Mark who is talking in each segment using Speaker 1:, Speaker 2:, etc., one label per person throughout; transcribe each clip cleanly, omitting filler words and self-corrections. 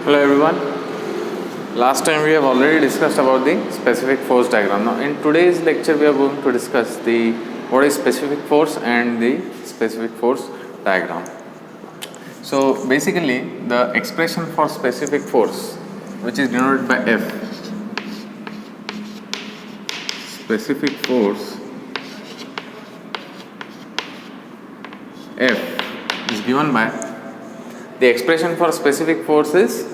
Speaker 1: Hello everyone. Last time we have already discussed about the specific force diagram. Now in today's lecture we are going to discuss the what is specific force and the specific force diagram. So basically the expression for specific force, which is denoted by F, specific force F is given by the expression for specific force is,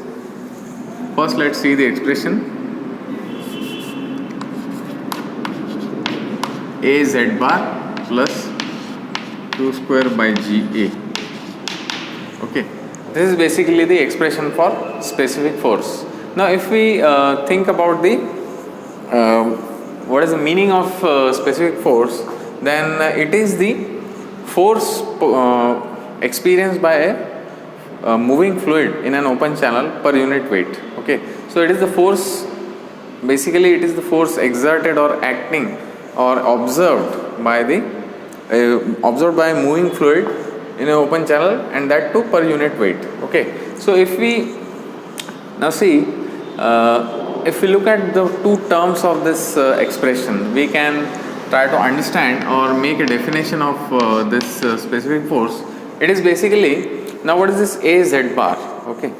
Speaker 1: first let's see the expression, A z bar plus q square by Ga. Okay, this is basically the expression for specific force. Now if we think about the what is the meaning of specific force, then it is the force experienced by a moving fluid in an open channel per unit weight. Okay, so it is the force, basically it is the force exerted or acting or observed by a moving fluid in an open channel, and that too per unit weight. Okay, so if we now see, if we look at the two terms of this expression, we can try to understand or make a definition of this specific force. It is basically, now what is this A z bar? Okay,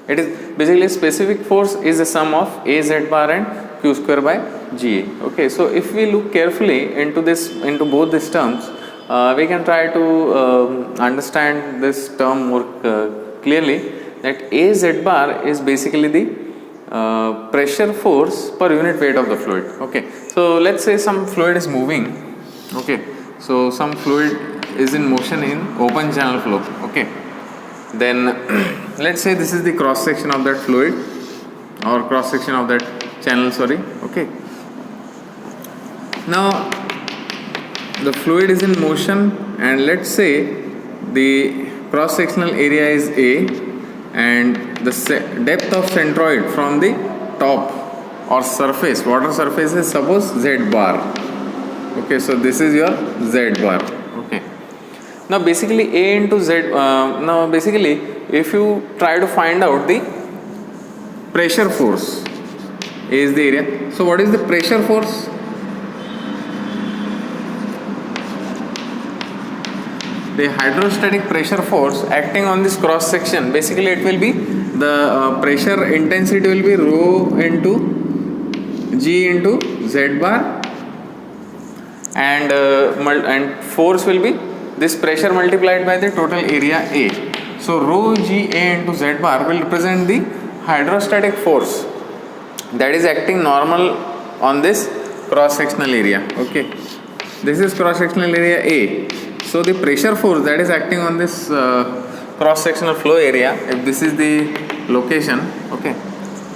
Speaker 1: it is basically specific force is a sum of A z bar and q square by Ga. Okay, so if we look carefully into both these terms, we can try to understand this term more clearly, that A z bar is basically the pressure force per unit weight of the fluid. Okay, so let's say some fluid is moving. Okay, so some fluid is in motion in open channel flow. Okay, then let's say this is the cross section of that fluid or cross section of that channel, sorry. Okay, now the fluid is in motion, and let's say the cross sectional area is A, and the depth of centroid from the top or surface, water surface, is suppose z bar. Okay, so this is your z bar. Okay, now basically A into Z, now basically if you try to find out the pressure force, A is the area. So what is the pressure force? The hydrostatic pressure force acting on this cross section, basically it will be the pressure intensity will be rho into G into Z bar, and force will be this pressure multiplied by the total area A. So rho G A into Z bar will represent the hydrostatic force that is acting normal on this cross sectional area. Okay, this is cross sectional area A. So the pressure force that is acting on this cross sectional flow area, if this is the location, okay,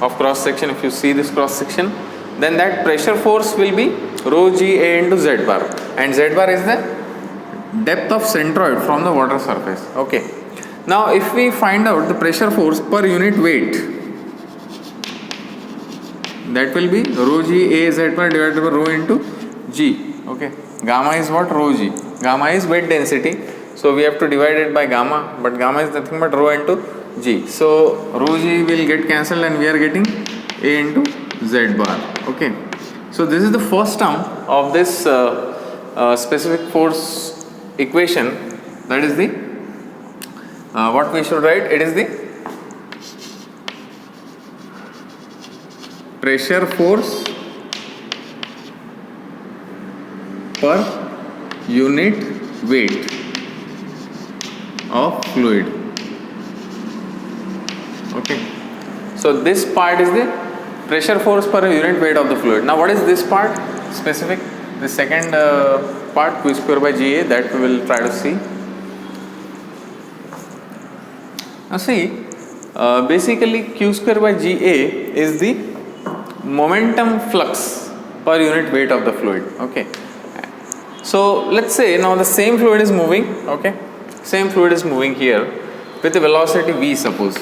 Speaker 1: of cross section, if you see this cross section, then that pressure force will be rho G A into Z bar, and Z bar is the depth of centroid from the water surface. Okay, now if we find out the pressure force per unit weight, that will be rho G A Z bar divided by rho into G. Okay, gamma is what? Rho G. Gamma is weight density, so we have to divide it by gamma, but gamma is nothing but rho into G. So rho G will get cancelled and we are getting A into Z bar. Okay, so this is the first term of this specific force equation. That is the what we should write. It is the pressure force per unit weight of fluid. Okay, so this part is the pressure force per unit weight of the fluid. Now what is this part? Specific, the second part, q square by Ga, that we will try to see. Now see, basically q square by Ga is the momentum flux per unit weight of the fluid. Okay, so let's say now the same fluid is moving. Okay, same fluid is moving here with the velocity v, suppose.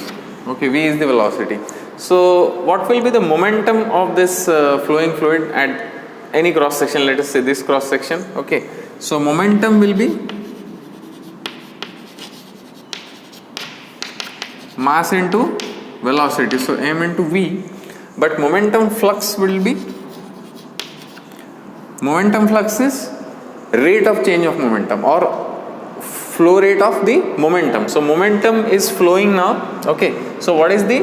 Speaker 1: Okay, v is the velocity. So what will be the momentum of this flowing fluid at any cross section? Let us say this cross section. Okay, so momentum will be mass into velocity, so m into v, but momentum flux will be, momentum flux is rate of change of momentum or flow rate of the momentum. So momentum is flowing now, okay. So what is the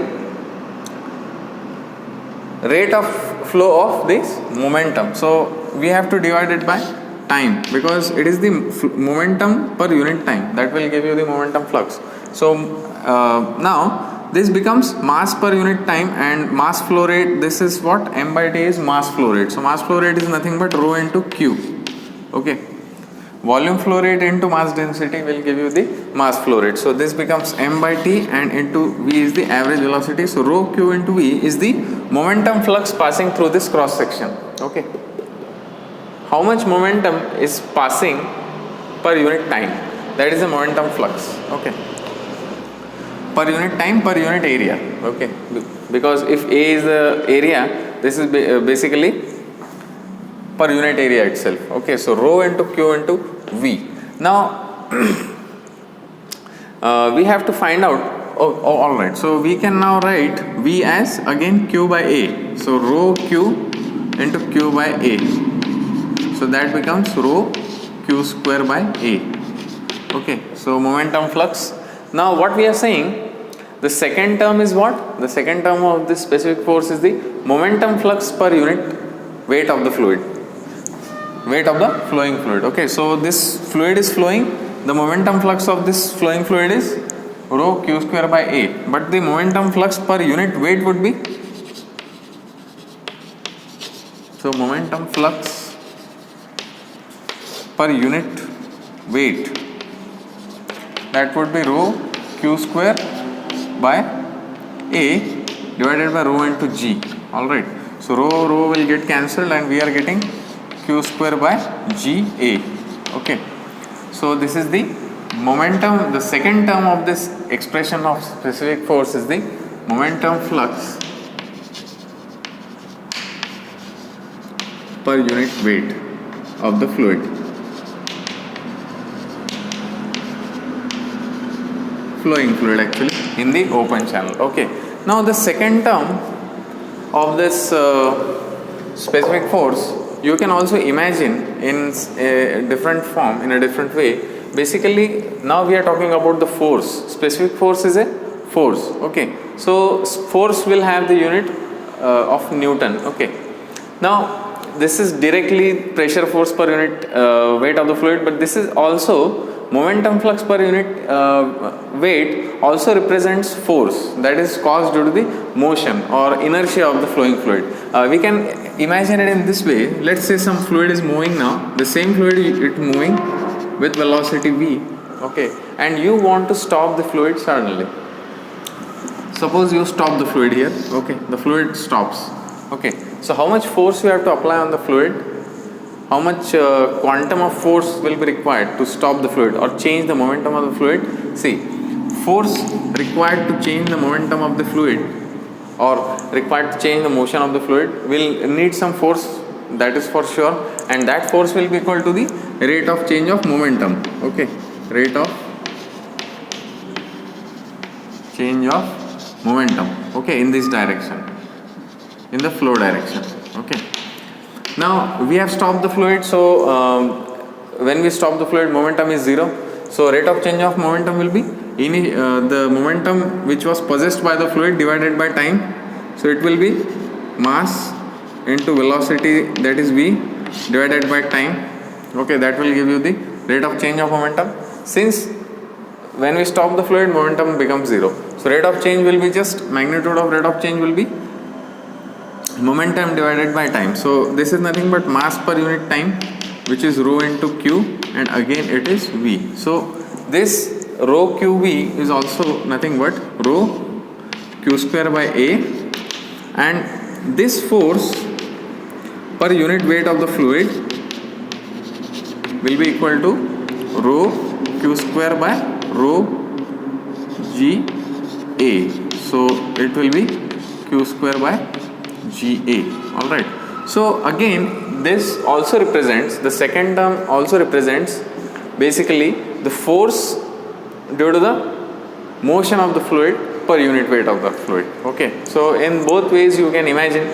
Speaker 1: rate of flow of this momentum? So we have to divide it by time, because it is the momentum per unit time that will give you the momentum flux. So now this becomes mass per unit time, and mass flow rate, this is what m by t is mass flow rate. So mass flow rate is nothing but rho into q, okay. Volume flow rate into mass density will give you the mass flow rate. So this becomes m by t, and into v is the average velocity. So rho q into v is the momentum flux passing through this cross section, okay. How much momentum is passing per unit time, that is the momentum flux, okay. Per unit time, per unit area, okay. Because if A is the area, this is basically per unit area itself, okay. So rho into q into v. Now we have to find out, alright, so we can now write v as again q by a. So rho q into q by a, so that becomes rho q square by a, okay. So momentum flux. Now what we are saying, the second term is what? The second term of this specific force is the momentum flux per unit weight of the fluid, weight of the flowing fluid, okay. So this fluid is flowing, the momentum flux of this flowing fluid is rho q square by a, but the momentum flux per unit weight would be, so momentum flux per unit weight, that would be rho q square by a divided by rho into g, alright. So rho will get cancelled, and we are getting q square by g a, okay. So this is the momentum, the second term of this expression of specific force is the momentum flux per unit weight of the fluid, flowing fluid actually, in the open channel, okay. Now the second term of this specific force, you can also imagine in a different form, in a different way. Basically now we are talking about the force. Specific force is a force, okay. So force will have the unit of Newton, okay. Now this is directly pressure force per unit weight of the fluid, but this is also momentum flux per unit weight also represents force that is caused due to the motion or inertia of the flowing fluid. We can imagine it in this way. Let's say some fluid is moving now, the same fluid it moving with velocity v, okay, and you want to stop the fluid suddenly. Suppose you stop the fluid here, okay, the fluid stops, okay. So how much force you have to apply on the fluid? How much quantum of force will be required to stop the fluid or change the momentum of the fluid? See, force required to change the momentum of the fluid or required to change the motion of the fluid will need some force, that is for sure, and that force will be equal to the rate of change of momentum, okay, rate of change of momentum, okay, in this direction, in the flow direction, okay. Now we have stopped the fluid, so when we stop the fluid, momentum is 0. So rate of change of momentum will be the momentum which was possessed by the fluid divided by time. So it will be mass into velocity, that is v, divided by time, okay, that will give you the rate of change of momentum. Since when we stop the fluid, momentum becomes 0. So rate of change will be just magnitude of rate of change will be momentum divided by time. So this is nothing but mass per unit time, which is rho into q, and again it is v. So this rho qv is also nothing but rho q square by a, and this force per unit weight of the fluid will be equal to rho q square by rho g a. So it will be q square by GA, alright. So again this also represents, the second term also represents basically the force due to the motion of the fluid per unit weight of the fluid. Okay, so in both ways you can imagine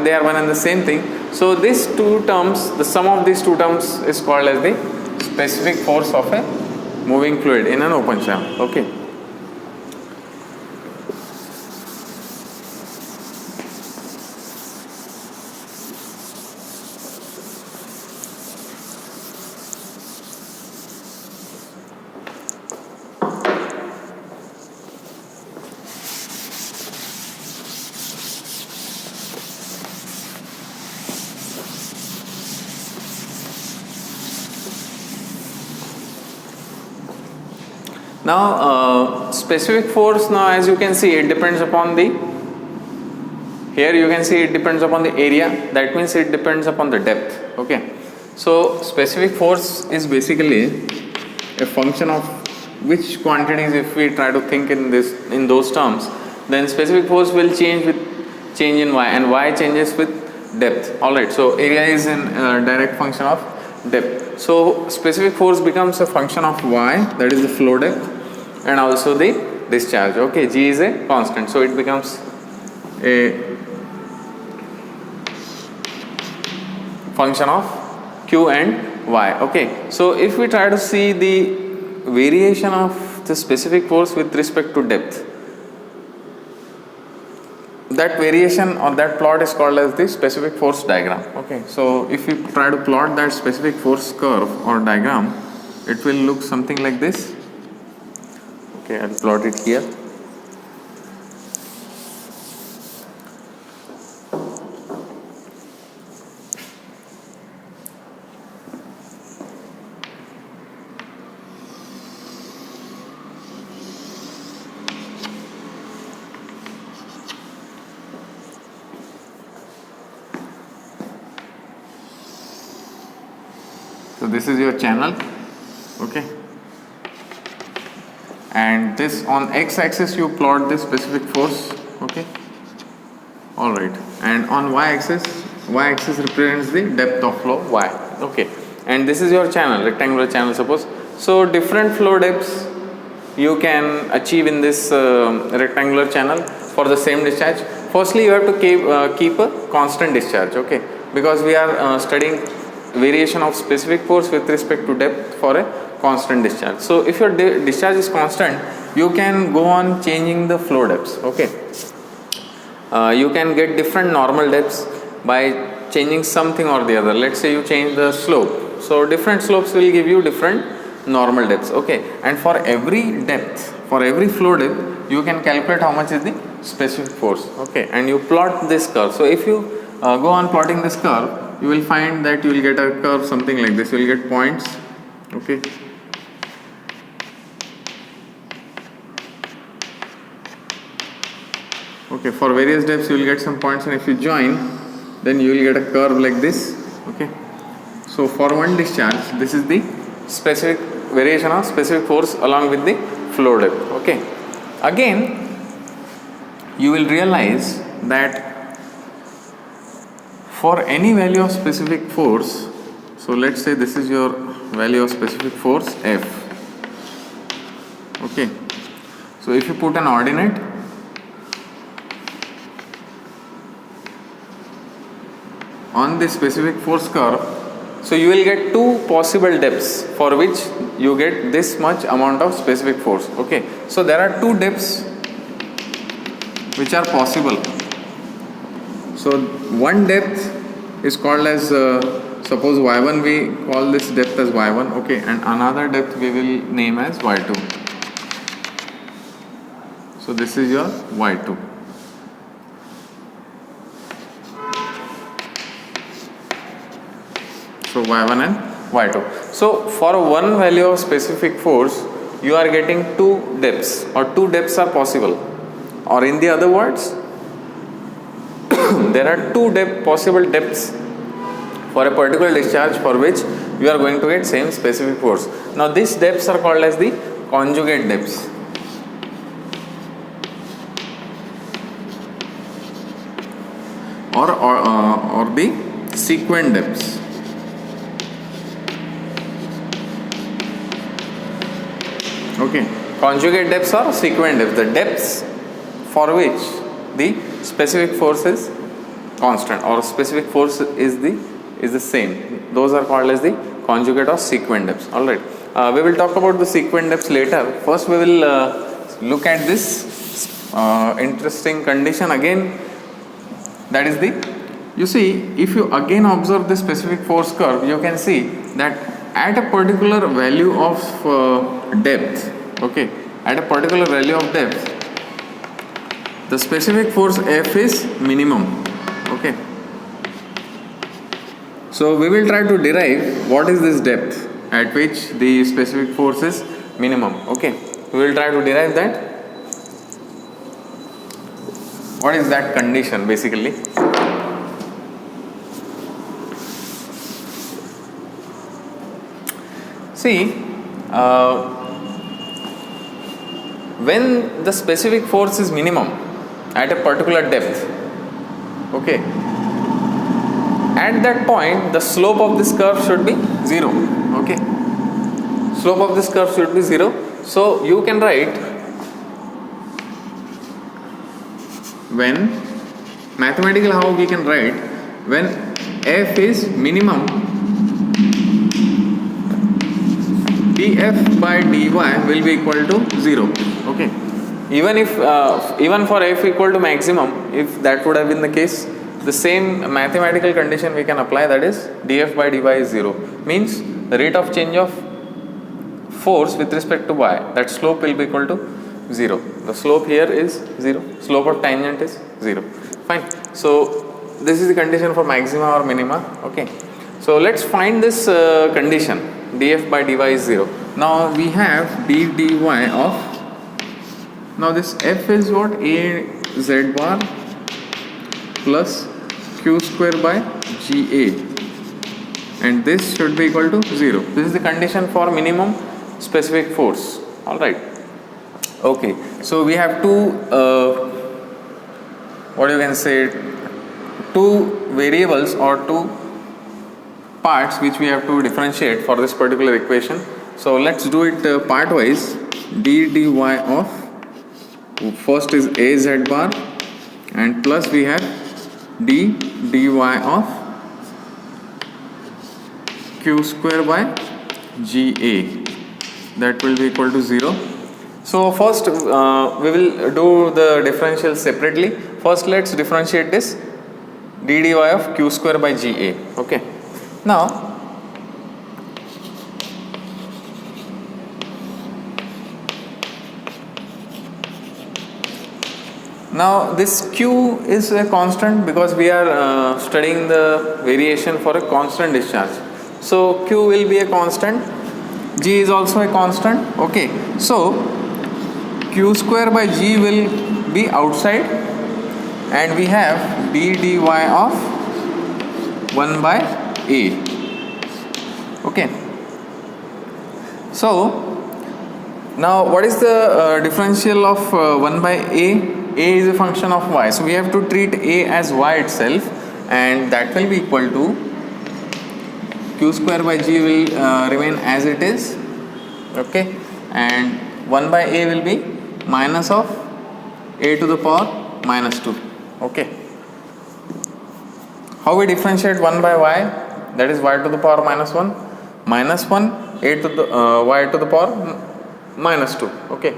Speaker 1: they are one and the same thing. So these two terms, the sum of these two terms is called as the specific force of a moving fluid in an open channel. Okay. Now specific force, now as you can see, it depends upon the, here you can see it depends upon the area, that means it depends upon the depth. Okay, so specific force is basically a function of which quantities, if we try to think in those terms, then specific force will change with change in y, and y changes with depth. Alright, so area is a direct function of depth. So specific force becomes a function of y, that is the flow depth, and also the discharge. Okay, g is a constant, so it becomes a function of q and y. Okay, so if we try to see the variation of the specific force with respect to depth, that variation or that plot is called as the specific force diagram. Okay, so if you try to plot that specific force curve or diagram, it will look something like this. Okay, I'll plot it here. So this is your channel. Okay, and this on x-axis you plot this specific force. Okay, all right, and on y-axis represents the depth of flow y. Okay, and this is your channel, rectangular channel suppose. So different flow depths you can achieve in this rectangular channel for the same discharge. Firstly, you have to keep a constant discharge. Okay, because we are studying variation of specific force with respect to depth for a constant discharge. So if your discharge is constant, you can go on changing the flow depths. Okay, you can get different normal depths by changing something or the other. Let's say you change the slope, so different slopes will give you different normal depths. Okay, and for every depth, for every flow depth, you can calculate how much is the specific force. Okay, and you plot this curve. So if you go on plotting this curve, you will find that you will get a curve something like this. You will get points. Okay, okay, for various depths you will get some points, and if you join, then you will get a curve like this. Okay, so for one discharge, this is the specific variation of specific force along with the flow depth. Okay, again you will realize that for any value of specific force, so let's say this is your value of specific force F. Okay, so if you put an ordinate, on this specific force curve, so you will get two possible depths for which you get this much amount of specific force. Okay, so there are two depths which are possible. So one depth is called as suppose y1, we call this depth as y1. Okay, and another depth we will name as y2. So this is your y2. So y1 and y2. So for one value of specific force, you are getting two depths, or two depths are possible, or in the other words, there are two possible depths for a particular discharge for which you are going to get same specific force. Now these depths are called as the conjugate depths. Or the sequent depths. Okay, conjugate depths or sequent depths. The depths for which the specific force is constant or specific force is the same. Those are called as the conjugate or sequent depths. All right. We will talk about the sequent depths later. First, we will look at this interesting condition again. That is you see, if you again observe the specific force curve, you can see that at a particular value of depth, okay, at a particular value of depth, the specific force F is minimum, okay. So we will try to derive what is this depth at which the specific force is minimum, okay. We will try to derive that. What is that condition basically? See, when the specific force is minimum at a particular depth, okay, at that point the slope of this curve should be 0, okay. Slope of this curve should be 0. So you can write, when mathematically how we can write, when f is minimum, df by dy will be equal to 0, okay. Even for f equal to maximum, if that would have been the case, the same mathematical condition we can apply, that is df by dy is 0, means the rate of change of force with respect to y, that slope will be equal to 0. The slope here is 0, slope of tangent is 0. Fine. So this is the condition for maxima or minima, okay. So let's find this condition, df by dy is 0. Now we have d dy of, now this f is what, a z bar plus q square by ga, and this should be equal to 0. This is the condition for minimum specific force. All right. Okay. So we have two, what you can say, two variables or two parts which we have to differentiate for this particular equation. So let's do it part wise. d dy of, first is a z bar, and plus we have d dy of q square by ga, that will be equal to 0. So first we will do the differential separately. First let's differentiate this d dy of q square by ga, okay. Now this q is a constant because we are studying the variation for a constant discharge. So q will be a constant, g is also a constant, okay. So q square by g will be outside, and we have d dy of 1 by a, okay. So now what is the differential of 1 by a? A is a function of y, so we have to treat a as y itself, and that will be equal to q square by g will remain as it is, okay, and 1 by a will be minus of a to the power minus 2, okay. How we differentiate 1 by y? That is y to the power minus 1, minus 1, a to the y to the power minus 2, okay.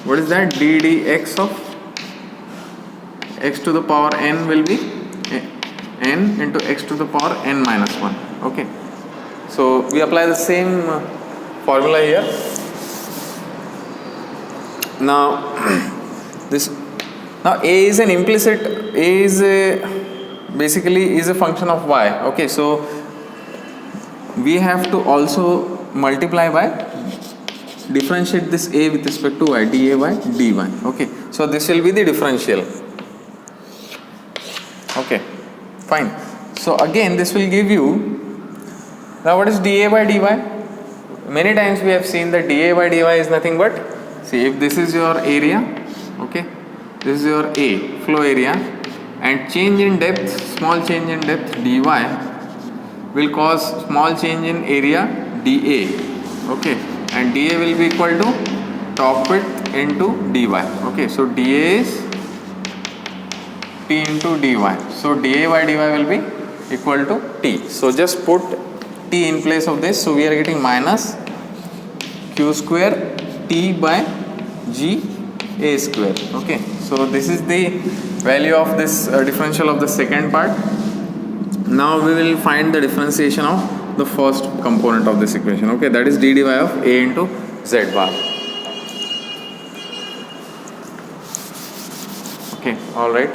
Speaker 1: What is that? d dx of x to the power n will be n into x to the power n minus 1, okay. So we apply the same formula here. Now now a is an implicit, a is basically is a function of y, okay. So we have to also multiply by, differentiate this a with respect to y, dA by dy, okay. So this will be the differential, okay, fine. So again this will give you, now what is dA by dy? Many times we have seen that dA by dy is nothing but, see, if this is your area, okay, this is your A, flow area, and change in depth, small change in depth dy will cause small change in area dA, okay, and dA will be equal to top width into dy. Okay, so dA is t into dy. So dA by dy will be equal to t. So just put t in place of this. So we are getting minus q square t by g a square. Okay, so this is the value of this differential of the second part. Now we will find the differentiation of the first component of this equation. Okay, that is d dy of a into z bar. Okay, all right.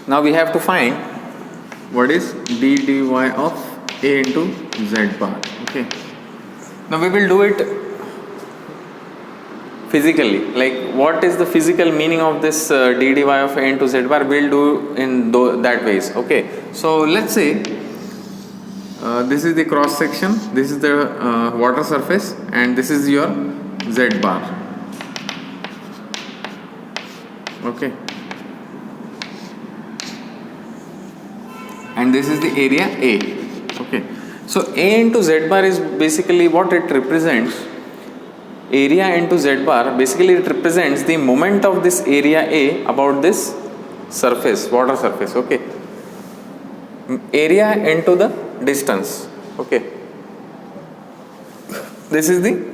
Speaker 1: Now we have to find what is d dy of a into z bar. Okay, now we will do it physically, like what is the physical meaning of this d dy of a into z bar, we'll do in that ways. Okay, so let's say this is the cross section, this is the water surface, and this is your z bar. Okay, and this is the area A. Okay, so A into Z bar is basically what it represents. Area into Z bar basically it represents the moment of this area A about this surface, water surface. Okay, area into the distance. Okay, this is the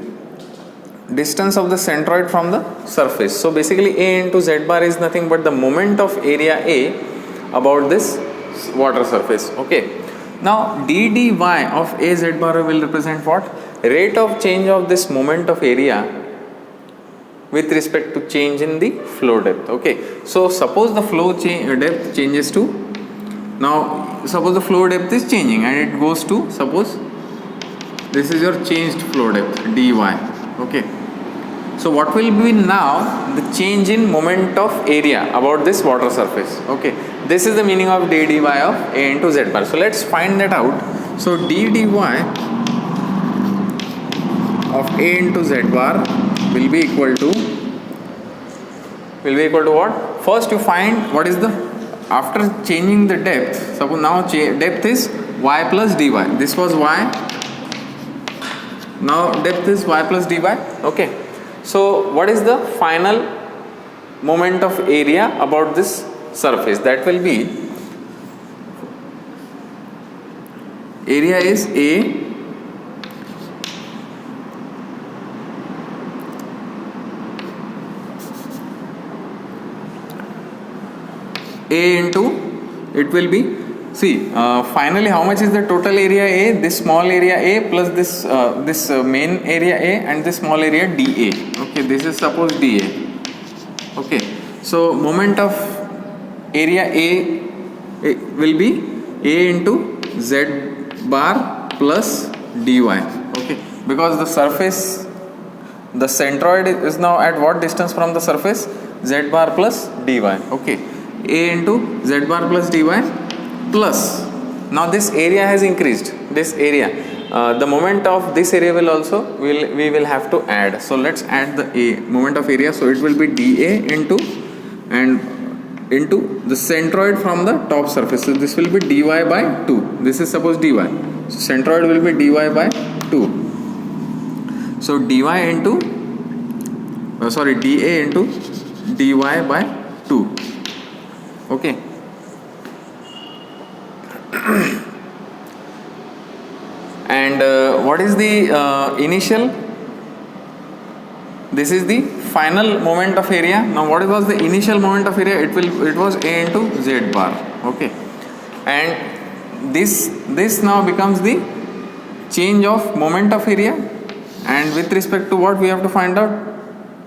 Speaker 1: distance of the centroid from the surface. So basically A into Z bar is nothing but the moment of area A about this water surface. Okay, now d dy of a z bar will represent what? Rate of change of this moment of area with respect to change in the flow depth. Okay, so suppose the flow depth changes to, now suppose the flow depth is changing and it goes to, suppose this is your changed flow depth dy. Okay, so what will be now the change in moment of area about this water surface. Okay, this is the meaning of d dy of a into z bar. So let's find that out. So d dy of a into z bar will be equal to what? First you find what is the, after changing the depth, suppose now depth is y plus dy. This was y, now depth is y plus dy. Okay, so what is the final moment of area about this surface? That will be, area is A into, it will be, see finally how much is the total area A? This small area A plus this main area A and this small area dA. Okay, this is suppose dA. Okay, so moment of area A will be A into Z bar plus dy. Okay, because the surface, the centroid is now at what distance from the surface? Z bar plus dy. Okay, A into Z bar plus dy plus, now this area has increased, this area, the moment of this area will also, we will have to add. So let's add the A, moment of area. So it will be dA into, and into the centroid from the top surface. So this will be dy by 2. This is suppose dy. So centroid will be dy by 2. So dy into, dA into dy by 2. Okay. And what is the initial? This is the final moment of area. Now what was the initial moment of area? It was A into Z bar. Okay, and this now becomes the change of moment of area, and with respect to what we have to find out?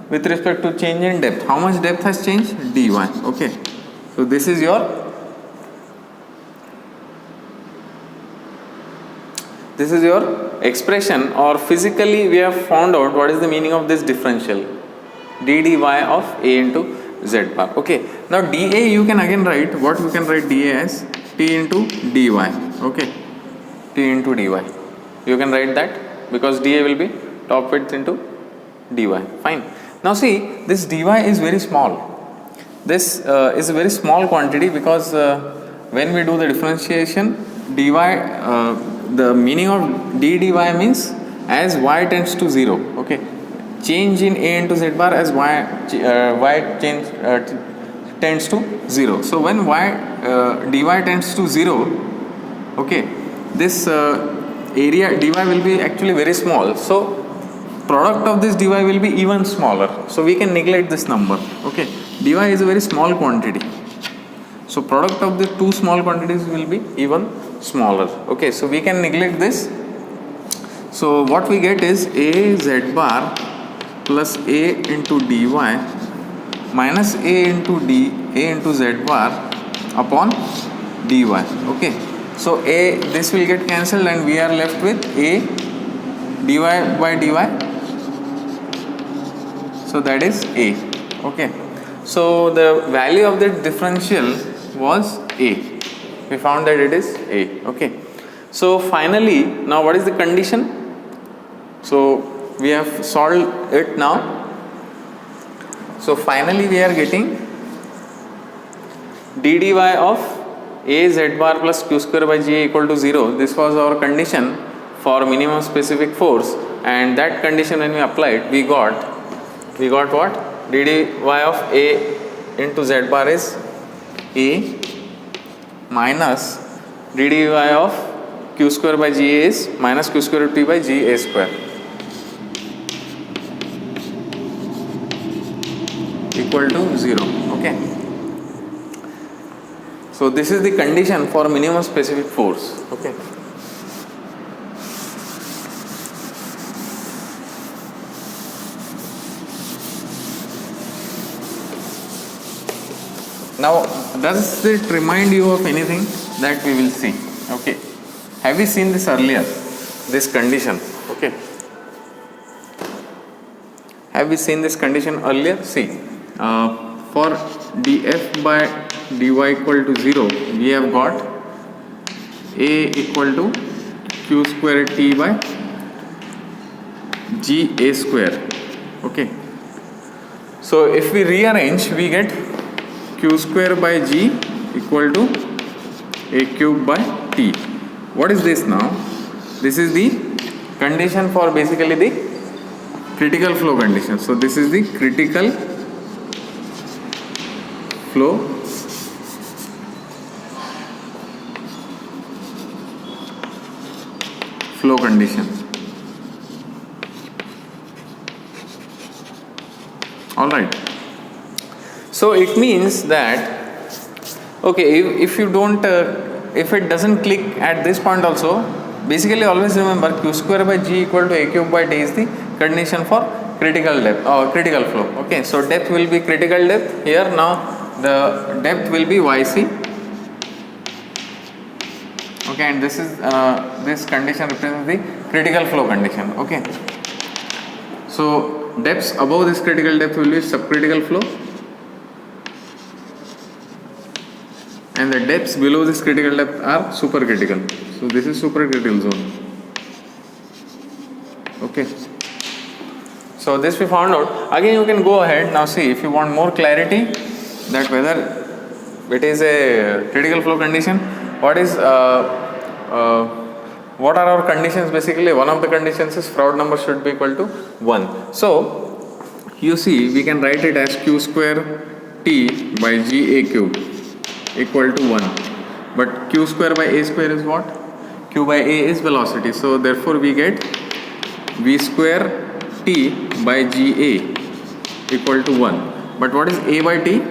Speaker 1: With respect to change in depth. How much depth has changed? dy. Okay, so this is your, this is your expression, or physically we have found out what is the meaning of this differential d dy of A into Z bar. Okay, now dA you can again write, what you can write dA as t into dy. Okay, t into dy, you can write that because dA will be top width into dy. Fine. Now see, this dy is very small. This is a very small quantity because when we do the differentiation, dy, the meaning of d dy means as y tends to 0. Okay, change in a into z bar as y change tends to 0. So when dy tends to 0, okay, this area dy will be actually very small. So product of this dy will be even smaller. So we can neglect this number. Okay, dy is a very small quantity. So product of the two small quantities will be even smaller. Okay, so we can neglect this. So what we get is a z bar plus a into dy minus a into z bar upon dy. Okay, so this will get cancelled and we are left with a dy by dy. So that is a. Okay, so the value of the differential was a. We found that it is a. Okay, so finally, now what is the condition? So we have solved it now. So finally we are getting d dy of a z bar plus q square by g equal to 0. This was our condition for minimum specific force, and that condition when we applied, we got what? d dy of a into z bar is a minus d dy of q square by g is minus q square root t by g a square equal to 0. Okay, so this is the condition for minimum specific force. Okay, now does it remind you of anything that we will see? Okay, have we seen this earlier, this condition? Okay, have we seen this condition earlier? See, for df by dy equal to 0, we have got a equal to q square t by g a square. Okay, so if we rearrange, we get q square by g equal to a cube by t. What is this now? This is the condition for basically the critical flow condition. So this is the critical flow condition. All right. So it means that, okay, if you don't if it doesn't click at this point also, basically always remember q square by g equal to a cube by t is the condition for critical depth or critical flow. Okay, so depth will be critical depth here. Now the depth will be yc. Okay, and this is this condition represents the critical flow condition. Okay, so depths above this critical depth will be subcritical flow, and the depths below this critical depth are supercritical. So this is supercritical zone. Okay, so this we found out. Again you can go ahead now, see if you want more clarity that whether it is a critical flow condition, what are our conditions. Basically one of the conditions is Froude number should be equal to 1. So you see we can write it as q square t by g a cube equal to 1, but q square by a square is what? Q by a is velocity, so therefore we get v square t by ga equal to 1. But what is a by t?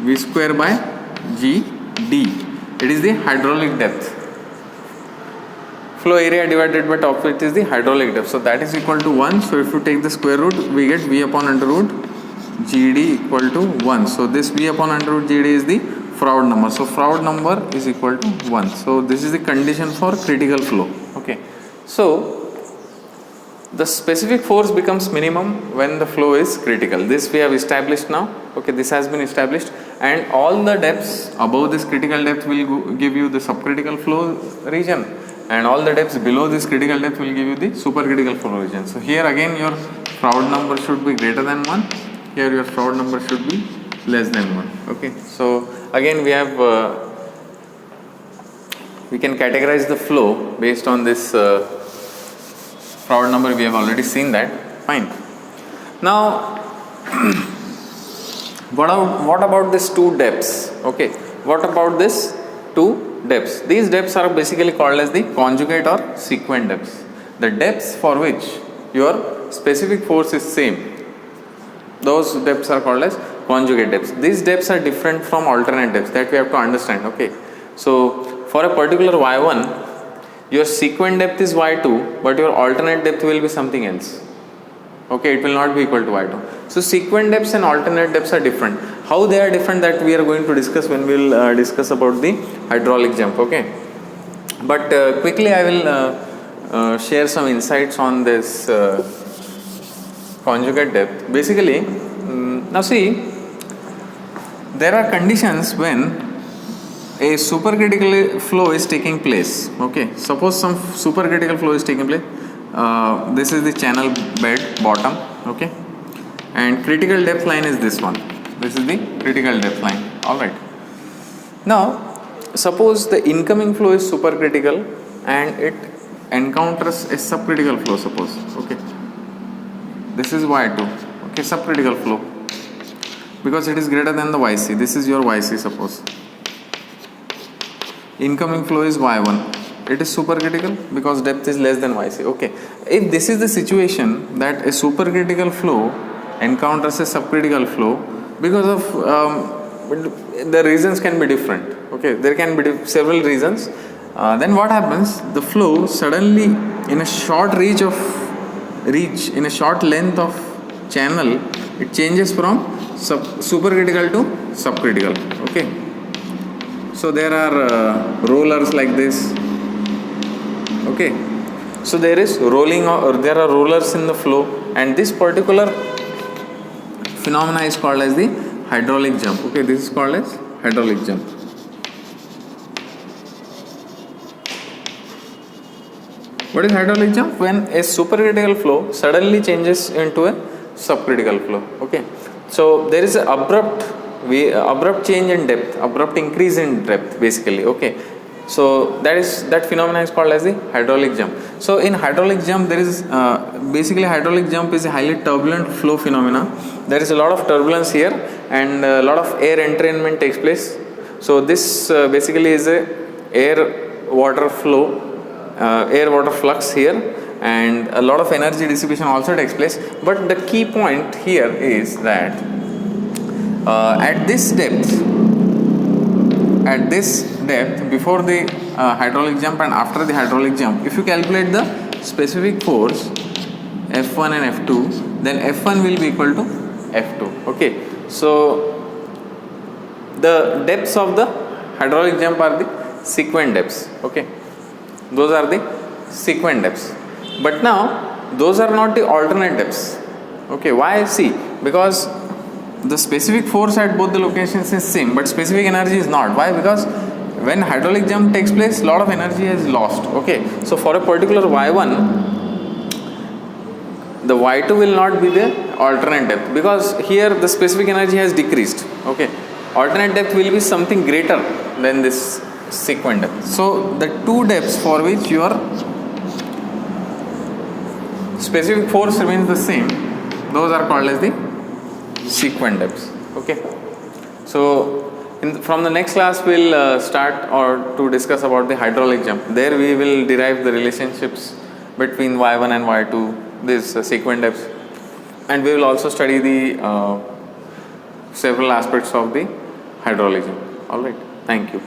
Speaker 1: V square by g d. It is the hydraulic depth. Flow area divided by top width is the hydraulic depth, so that is equal to 1. So if you take the square root, we get v upon under root gd equal to 1. So this v upon under root gd is the Froude number. So Froude number is equal to 1. So this is the condition for critical flow. Okay, so the specific force becomes minimum when the flow is critical. This we have established now. Okay, this has been established, and all the depths above this critical depth will give you the subcritical flow region, and all the depths below this critical depth will give you the supercritical flow region. So here again your Froude number should be greater than 1. Here your Froude number should be less than 1. Okay, so again we have we can categorize the flow based on this Froude number. We have already seen that. Fine. Now what about these two depths? Okay, what about this two depths? These depths are basically called as the conjugate or sequent depths. The depths for which your specific force is same, those depths are called as conjugate depths. These depths are different from alternate depths, that we have to understand. Okay, so for a particular y1, your sequent depth is y2, but your alternate depth will be something else. Okay, it will not be equal to y2. So sequent depths and alternate depths are different. How they are different, that we are going to discuss when we will discuss about the hydraulic jump. Okay, but quickly I will share some insights on this conjugate depth. Basically, now see, there are conditions when a supercritical flow is taking place. Okay, suppose some supercritical flow is taking place. This is the channel bed bottom. Okay, and critical depth line is this one. This is the critical depth line. All right. Now, suppose the incoming flow is supercritical and it encounters a subcritical flow. Suppose. Okay, this is y2. Okay, subcritical flow, because it is greater than the yc. This is your yc. Suppose incoming flow is y1. It is supercritical because depth is less than yc. Okay, if this is the situation that a supercritical flow encounters a subcritical flow, because of the reasons can be different. Okay, there can be several reasons. Then what happens? The flow suddenly, in a short in a short length of channel, it changes from supercritical to subcritical. Okay, so there are rollers like this. Okay, so there is rolling, or there are rollers in the flow, and this particular phenomena is called as the hydraulic jump. Okay, this is called as hydraulic jump. What is hydraulic jump? When a supercritical flow suddenly changes into a subcritical flow. Okay, so there is an abrupt change in depth, abrupt increase in depth basically. Okay, so that phenomena is called as the hydraulic jump. So in hydraulic jump, there is basically hydraulic jump is a highly turbulent flow phenomena. There is a lot of turbulence here and a lot of air entrainment takes place. So this basically is a air water flow, air water flux here, and a lot of energy dissipation also takes place. But the key point here is that at this depth before the hydraulic jump and after the hydraulic jump, if you calculate the specific force F1 and F2, then F1 will be equal to F2. Okay, so the depths of the hydraulic jump are the sequent depths. Okay, those are the sequent depths. But now those are not the alternate depths. Okay, why? See, because the specific force at both the locations is same, but specific energy is not. Why? Because when hydraulic jump takes place, lot of energy is lost. Okay, so for a particular y1, the y2 will not be the alternate depth, because here the specific energy has decreased. Okay, alternate depth will be something greater than this sequent depth. So the two depths for which your specific force remains the same, those are called as the sequent depths. Okay, so from the next class we'll start or to discuss about the hydraulic jump. There we will derive the relationships between y1 and y2, these sequent depths, and we will also study the several aspects of the hydraulic jump. All right, thank you.